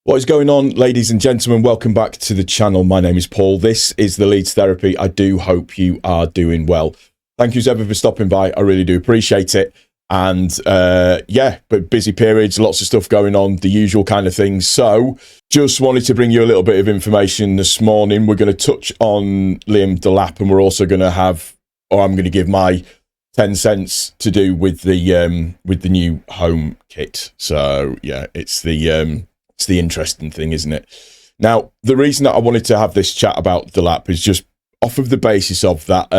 What is going on, ladies and gentlemen? Welcome back to the channel. My name is Paul. This is the Leeds Therapy. I do hope you are doing well. Thank you as ever for stopping by. I really do appreciate it. And yeah, but busy periods, lots of stuff going on, the usual kind of things. So just wanted to bring you a little bit of information this morning. We're going to touch on Delap, and we're also going to have, or I'm going to give my 10 cents to do with the new home kit. So yeah, it's the interesting thing, isn't it? Now, the reason that I wanted to have this chat about Delap is just off of the basis of that,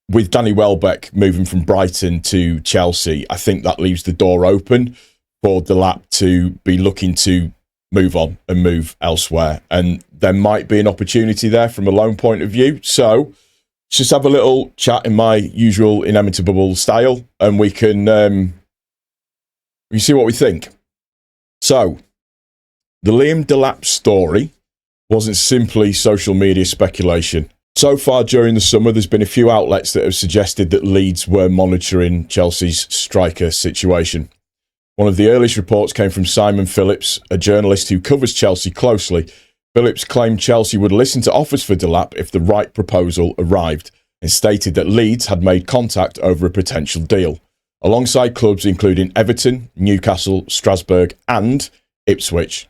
with Danny Welbeck moving from Brighton to Chelsea, I think that leaves the door open for Delap to be looking to move on and move elsewhere. And there might be an opportunity there from a loan point of view. So just have a little chat in my usual inimitable style, and we can see what we think. So, the Liam Delap story wasn't simply social media speculation. So far during the summer, there's been a few outlets that have suggested that Leeds were monitoring Chelsea's striker situation. One of the earliest reports came from Simon Phillips, a journalist who covers Chelsea closely. Phillips claimed Chelsea would listen to offers for Delap if the right proposal arrived, and stated that Leeds had made contact over a potential deal, alongside clubs including Everton, Newcastle, Strasbourg and Ipswich.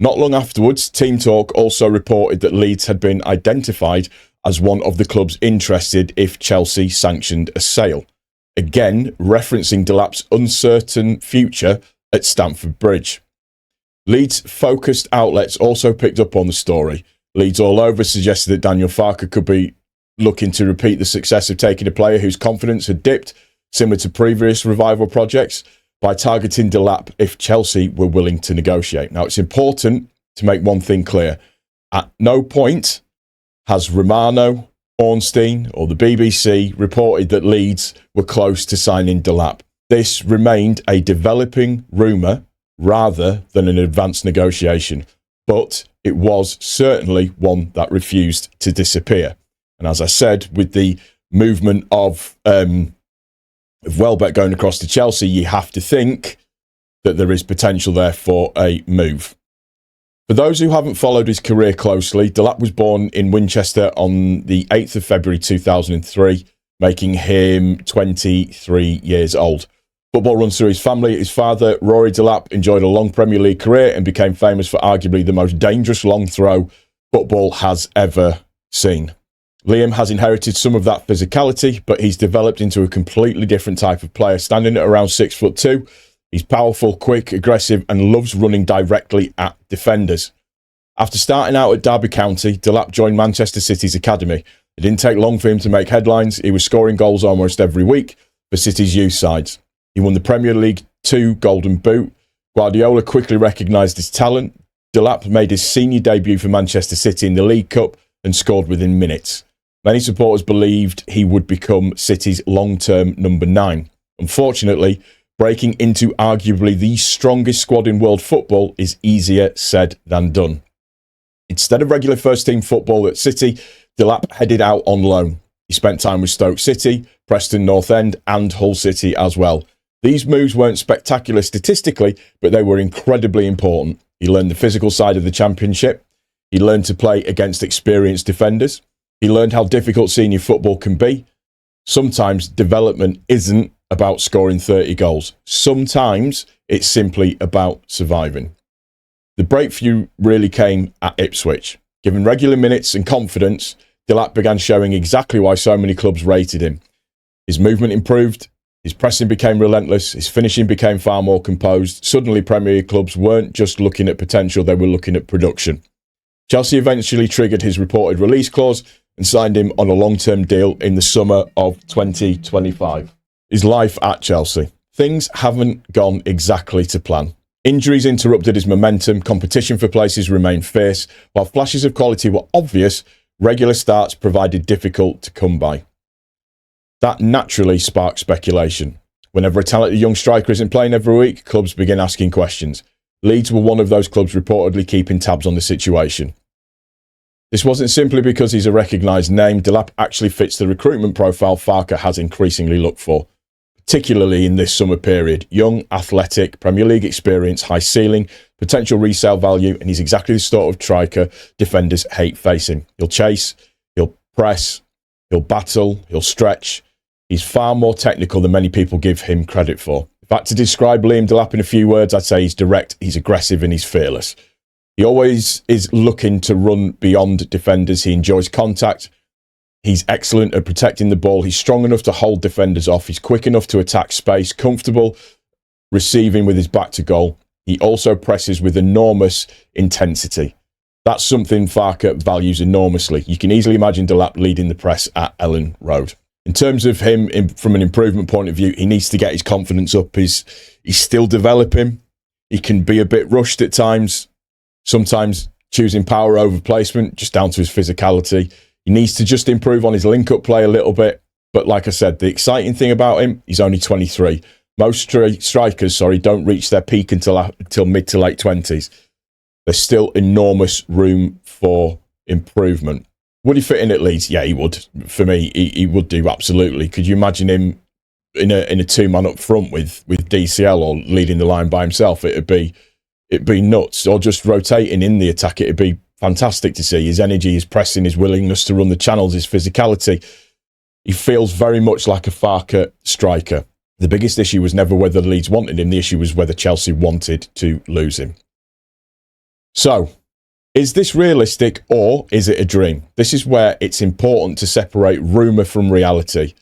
Not long afterwards, Team Talk also reported that Leeds had been identified as one of the clubs interested if Chelsea sanctioned a sale, again referencing Delap's uncertain future at Stamford Bridge. Leeds-focused outlets also picked up on the story. Leeds all over suggested that Daniel Farke could be looking to repeat the success of taking a player whose confidence had dipped, similar to previous revival projects, by targeting Delap if Chelsea were willing to negotiate. Now, it's important to make one thing clear. At no point has Romano, Ornstein or the BBC reported that Leeds were close to signing Delap. This remained a developing rumour rather than an advanced negotiation, but it was certainly one that refused to disappear. And as I said, with the movement of Welbeck going across to Chelsea, you have to think that there is potential there for a move. For those who haven't followed his career closely, Delap was born in Winchester on the 8th of February 2003, making him 23 years old. Football runs through his family. His father, Rory Delap, enjoyed a long Premier League career and became famous for arguably the most dangerous long throw football has ever seen. Liam has inherited some of that physicality, but he's developed into a completely different type of player, standing at around 6'2". He's powerful, quick, aggressive, and loves running directly at defenders. After starting out at Derby County, Delap joined Manchester City's academy. It didn't take long for him to make headlines. He was scoring goals almost every week for City's youth sides. He won the Premier League 2 Golden Boot. Guardiola quickly recognised his talent. Delap made his senior debut for Manchester City in the League Cup and scored within minutes. Many supporters believed he would become City's long-term number 9. Unfortunately, breaking into arguably the strongest squad in world football is easier said than done. Instead of regular first-team football at City, Delap headed out on loan. He spent time with Stoke City, Preston North End and Hull City as well. These moves weren't spectacular statistically, but they were incredibly important. He learned the physical side of the Championship. He learned to play against experienced defenders. He learned how difficult senior football can be. Sometimes development isn't about scoring 30 goals. Sometimes it's simply about surviving. The breakthrough really came at Ipswich. Given regular minutes and confidence, Delap began showing exactly why so many clubs rated him. His movement improved, his pressing became relentless, his finishing became far more composed. Suddenly Premier League clubs weren't just looking at potential, they were looking at production. Chelsea eventually triggered his reported release clause and signed him on a long-term deal in the summer of 2025. His life at Chelsea. Things haven't gone exactly to plan. Injuries interrupted his momentum, competition for places remained fierce, while flashes of quality were obvious, regular starts provided difficult to come by. That naturally sparked speculation. Whenever a talented young striker isn't playing every week, clubs begin asking questions. Leeds were one of those clubs reportedly keeping tabs on the situation. This wasn't simply because he's a recognised name. Delap actually fits the recruitment profile Farke has increasingly looked for. particularly in this summer period. Young, athletic, Premier League experience, high ceiling, potential resale value, and he's exactly the sort of striker defenders hate facing. He'll chase, he'll press, he'll battle, he'll stretch. He's far more technical than many people give him credit for. In fact, to describe Liam Delap in a few words, I'd say he's direct, he's aggressive, and he's fearless. He always is looking to run beyond defenders. He enjoys contact. He's excellent at protecting the ball. He's strong enough to hold defenders off. He's quick enough to attack space, comfortable receiving with his back to goal. He also presses with enormous intensity. That's something Farke values enormously. You can easily imagine Delap leading the press at Ellen Road. In terms of him, from an improvement point of view, he needs to get his confidence up. He's still developing. He can be a bit rushed at times, sometimes choosing power over placement, just down to his physicality. He needs to just improve on his link-up play a little bit. But like I said, the exciting thing about him, he's only 23. Most strikers, don't reach their peak until mid to late 20s. There's still enormous room for improvement. Would he fit in at Leeds? Yeah, he would. For me, he would do, absolutely. Could you imagine him in a two-man up front with DCL or leading the line by himself? It'd be nuts. Or just rotating in the attack, it'd be fantastic to see. His energy, his pressing, his willingness to run the channels, his physicality. He feels very much like a Farke striker. The biggest issue was never whether Leeds wanted him. The issue was whether Chelsea wanted to lose him. So, is this realistic or is it a dream? This is where it's important to separate rumour from reality.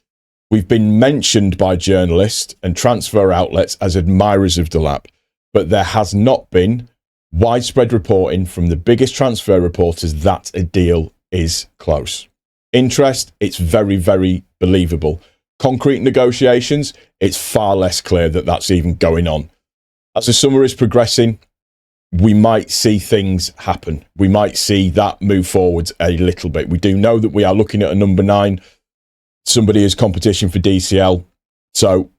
We've been mentioned by journalists and transfer outlets as admirers of Delap, but there has not been widespread reporting from the biggest transfer reporters that a deal is close. Interest, it's very, very believable. Concrete negotiations, it's far less clear that that's even going on. As the summer is progressing, we might see things happen. We might see that move forwards a little bit. We do know that we are looking at a number 9. Somebody is competition for DCL. So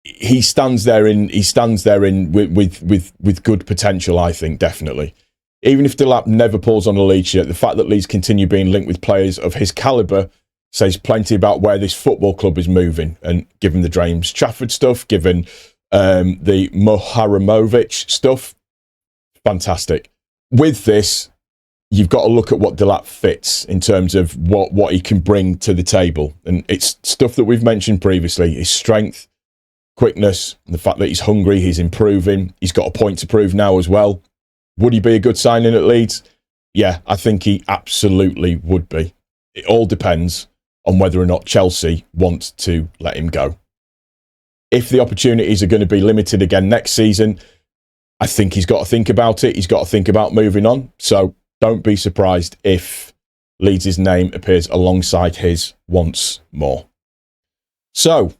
he stands there with good potential, I think, definitely. Even if Delap never pulls on a Leeds shirt, the fact that Leeds continue being linked with players of his calibre says plenty about where this football club is moving. And given the James Trafford stuff, given the Moharamovic stuff, fantastic. With this, you've got to look at what Delap fits in terms of what he can bring to the table. And it's stuff that we've mentioned previously. His strength, quickness, and the fact that he's hungry, he's improving. He's got a point to prove now as well. Would he be a good signing at Leeds? Yeah, I think he absolutely would be. It all depends on whether or not Chelsea want to let him go. If the opportunities are going to be limited again next season, I think he's got to think about it. He's got to think about moving on. So don't be surprised if Leeds' name appears alongside his once more. So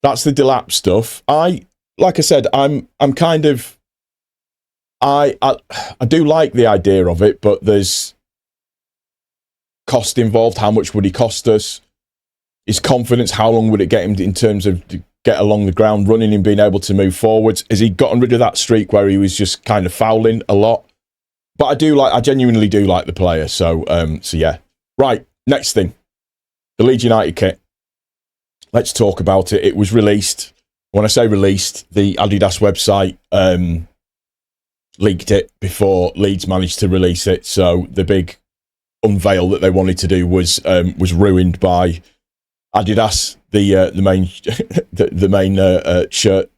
that's the Delap stuff. Like I said, I do like the idea of it, but there's cost involved. How much would he cost us? His confidence, how long would it get him in terms of get along the ground running and being able to move forwards? Has he gotten rid of that streak where he was just kind of fouling a lot? But I genuinely do like the player. So yeah. Right, next thing. The Leeds United kit. Let's talk about it. It was released. When I say released, the Adidas website leaked it before Leeds managed to release it. So the big unveil that they wanted to do was ruined by Adidas, the main shirt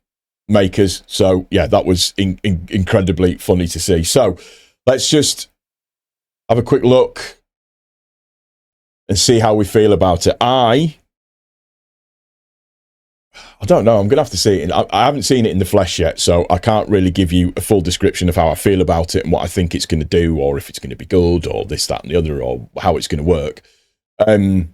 makers. So yeah, that was incredibly funny to see. So let's just have a quick look and see how we feel about it. I don't know. I'm going to have to see it. I haven't seen it in the flesh yet, so I can't really give you a full description of how I feel about it and what I think it's going to do, or if it's going to be good, or this, that, and the other, or how it's going to work. I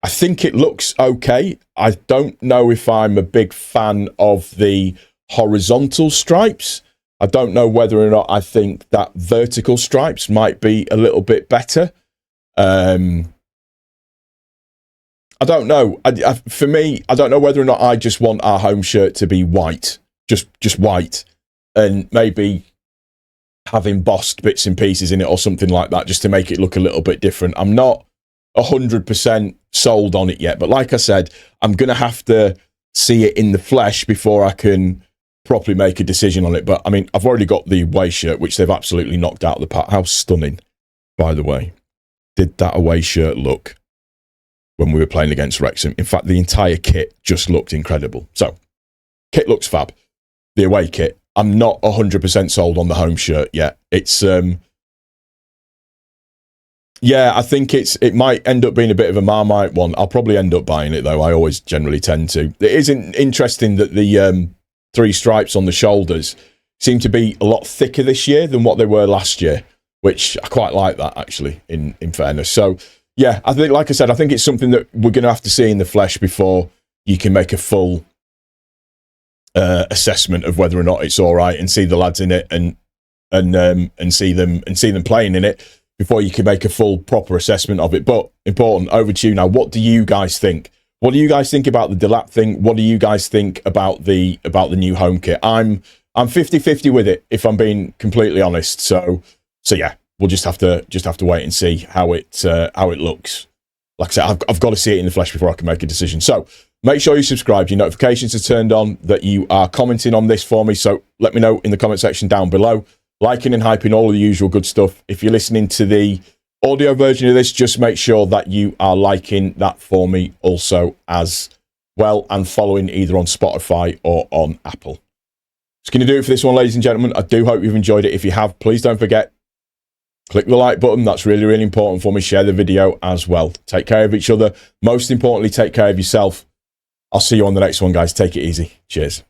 think it looks okay. I don't know if I'm a big fan of the horizontal stripes. I don't know whether or not I think that vertical stripes might be a little bit better. I don't know. For me, I don't know whether or not I just want our home shirt to be white, just white, and maybe have embossed bits and pieces in it or something like that, just to make it look a little bit different. I'm not 100% sold on it yet, but like I said, I'm going to have to see it in the flesh before I can properly make a decision on it. But I mean, I've already got the away shirt, which they've absolutely knocked out of the park. How stunning, by the way, did that away shirt look when we were playing against Wrexham? In fact, the entire kit just looked incredible. So, kit looks fab. The away kit, I'm not 100% sold on the home shirt yet. It's yeah, I think it might end up being a bit of a Marmite one. I'll probably end up buying it though. I always generally tend to. It is interesting that the 3 stripes on the shoulders seem to be a lot thicker this year than what they were last year, which I quite like that actually, in fairness. So yeah, I think, like I said, I think it's something that we're going to have to see in the flesh before you can make a full assessment of whether or not it's all right, and see the lads in it and see them playing in it before you can make a full proper assessment of it. But important, over to you now. What do you guys think? What do you guys think about the Delap thing? What do you guys think about the new home kit? I'm 50-50 with it, if I'm being completely honest. So yeah, we'll just have to wait and see how it looks. Like I said, I've got to see it in the flesh before I can make a decision. So make sure you subscribe. Your notifications are turned on, that you are commenting on this for me. So let me know in the comment section down below. Liking and hyping, all of the usual good stuff. If you're listening to the audio version of this, just make sure that you are liking that for me also as well, and following either on Spotify or on Apple. It's going to do it for this one, ladies and gentlemen. I do hope you've enjoyed it. If you have, please don't forget, click the like button. That's really, really important for me. Share the video as well. Take care of each other. Most importantly, take care of yourself. I'll see you on the next one, guys. Take it easy. Cheers.